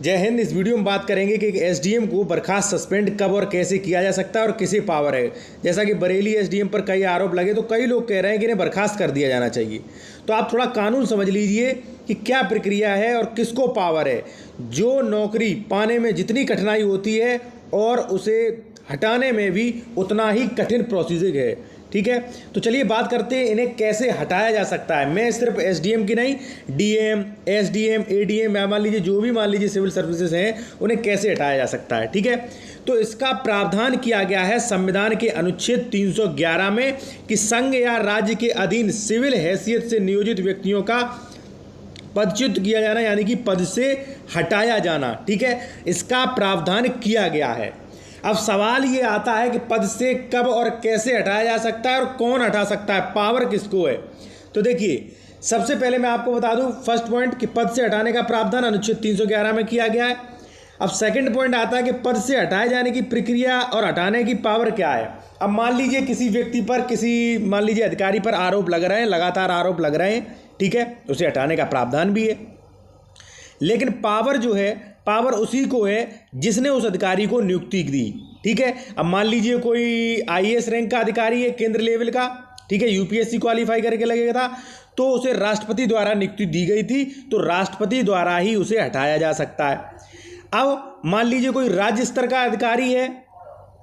जय हिंद। इस वीडियो में बात करेंगे कि एसडीएम को बर्खास्त सस्पेंड कब और कैसे किया जा सकता है और किसे पावर है। जैसा कि बरेली एसडीएम पर कई आरोप लगे तो कई लोग कह रहे हैं कि इन्हें बर्खास्त कर दिया जाना चाहिए। तो आप थोड़ा कानून समझ लीजिए कि क्या प्रक्रिया है और किसको पावर है। जो नौकरी पाने में जितनी कठिनाई होती है और उसे हटाने में भी उतना ही कठिन प्रोसीजर है। ठीक है, तो चलिए बात करते हैं इन्हें कैसे हटाया जा सकता है। मैं सिर्फ एसडीएम की नहीं, डीएम, एसडीएम, एडीएम, मान लीजिए जो भी मान लीजिए सिविल सर्विसेज हैं उन्हें कैसे हटाया जा सकता है। ठीक है, तो इसका प्रावधान किया गया है संविधान के अनुच्छेद 311 में कि संघ या राज्य के अधीन सिविल हैसियत से नियोजित व्यक्तियों का पदच्युत किया जाना यानी कि पद से हटाया जाना। ठीक है, इसका प्रावधान किया गया है। अब सवाल ये आता है कि पद से कब और कैसे हटाया जा सकता है और कौन हटा सकता है, पावर किसको है। तो देखिए, सबसे पहले मैं आपको बता दूं फर्स्ट पॉइंट कि पद से हटाने का प्रावधान अनुच्छेद 311 में किया गया है। अब सेकंड पॉइंट आता है कि पद से हटाए जाने की प्रक्रिया और हटाने की पावर क्या है। अब मान लीजिए किसी व्यक्ति पर, किसी मान लीजिए अधिकारी पर आरोप लग रहे हैं, लगातार आरोप लग रहे हैं, ठीक है, उसे हटाने का प्रावधान भी है। लेकिन पावर जो है, पावर उसी को है जिसने उस अधिकारी को नियुक्ति दी। ठीक है, अब मान लीजिए कोई आईएएस रैंक का अधिकारी है, केंद्र लेवल का, ठीक है, यूपीएससी क्वालिफाई करके लगेगा था, तो उसे राष्ट्रपति द्वारा नियुक्ति दी गई थी, तो राष्ट्रपति द्वारा ही उसे हटाया जा सकता है। अब मान लीजिए कोई राज्य स्तर का अधिकारी है,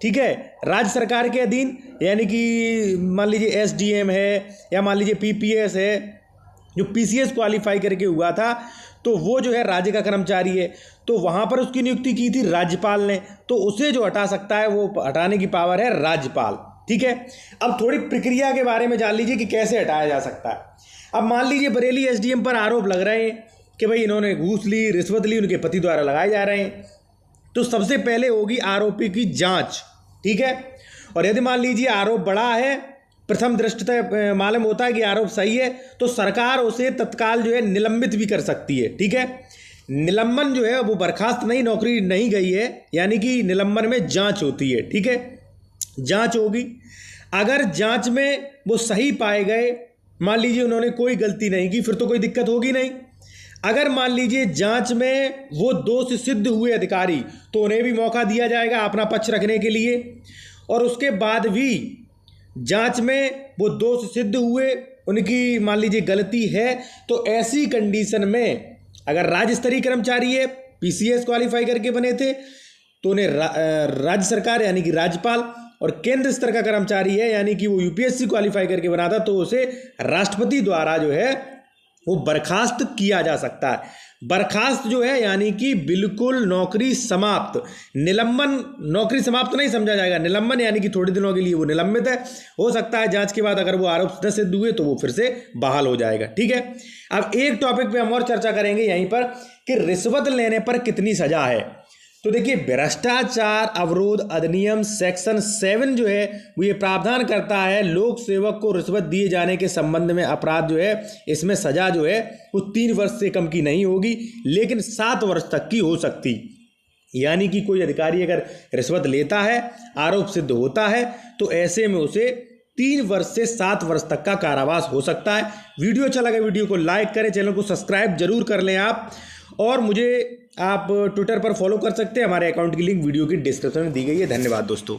ठीक है, राज्य सरकार के अधीन, यानी कि मान लीजिए एसडीएम है या मान लीजिए पीपीएस है, जो पीसीएस क्वालिफाई करके हुआ था, तो वो जो है राज्य का कर्मचारी है, तो वहाँ पर उसकी नियुक्ति की थी राज्यपाल ने, तो उसे जो हटा सकता है वो हटाने की पावर है राज्यपाल। ठीक है, अब थोड़ी प्रक्रिया के बारे में जान लीजिए कि कैसे हटाया जा सकता है। अब मान लीजिए बरेली एसडीएम पर आरोप लग रहे हैं कि भाई इन्होंने घूस ली, रिश्वत ली, उनके पति द्वारा लगाए जा रहे हैं, तो सबसे पहले होगी आरोपी की जाँच। ठीक है, और यदि मान लीजिए आरोप बड़ा है, प्रथम दृष्टया मालूम होता है कि आरोप सही है, तो सरकार उसे तत्काल जो है निलंबित भी कर सकती है। ठीक है, निलंबन जो है वो बर्खास्त नहीं, नौकरी नहीं गई है, यानी कि निलंबन में जांच होती है। ठीक है, जांच होगी, अगर जांच में वो सही पाए गए, मान लीजिए उन्होंने कोई गलती नहीं की, फिर तो कोई दिक्कत होगी नहीं। अगर मान लीजिए जांच में वो दोष सिद्ध हुए अधिकारी, तो उन्हें भी मौका दिया जाएगा अपना पक्ष रखने के लिए, और उसके बाद भी जांच में वो दोष सिद्ध हुए, उनकी मान लीजिए गलती है, तो ऐसी कंडीशन में अगर राज्य स्तरीय कर्मचारी है, पीसीएस क्वालिफाई करके बने थे, तो उन्हें राज्य सरकार यानी कि राज्यपाल, और केंद्र स्तर का कर्मचारी है यानी कि वो यूपीएससी क्वालिफाई करके बना था, तो उसे राष्ट्रपति द्वारा जो है वो बर्खास्त किया जा सकता है। बर्खास्त जो है यानी कि बिल्कुल नौकरी समाप्त, निलंबन नौकरी समाप्त नहीं समझा जाएगा, निलंबन यानी कि थोड़े दिनों के लिए वो निलंबित है, हो सकता है जांच के बाद अगर वो आरोप न सिद्ध हुए तो वो फिर से बहाल हो जाएगा। ठीक है, अब एक टॉपिक पे हम और चर्चा करेंगे यहीं पर कि रिश्वत लेने पर कितनी सजा है। तो देखिए, भ्रष्टाचार अवरोध अधिनियम सेक्शन 7 जो है वो ये प्रावधान करता है, लोक सेवक को रिश्वत दिए जाने के संबंध में अपराध जो है, इसमें सजा जो है वो 3 वर्ष से कम की नहीं होगी, लेकिन 7 वर्ष तक की हो सकती। यानी कि कोई अधिकारी अगर रिश्वत लेता है, आरोप सिद्ध होता है, तो ऐसे में उसे 3 वर्ष से 7 वर्ष तक का कारावास हो सकता है। वीडियो अच्छा लगा, वीडियो को लाइक करें, चैनल को सब्सक्राइब जरूर कर लें आप, और मुझे आप ट्विटर पर फॉलो कर सकते हैं। हमारे अकाउंट की लिंक वीडियो की डिस्क्रिप्शन में दी गई है। धन्यवाद दोस्तों।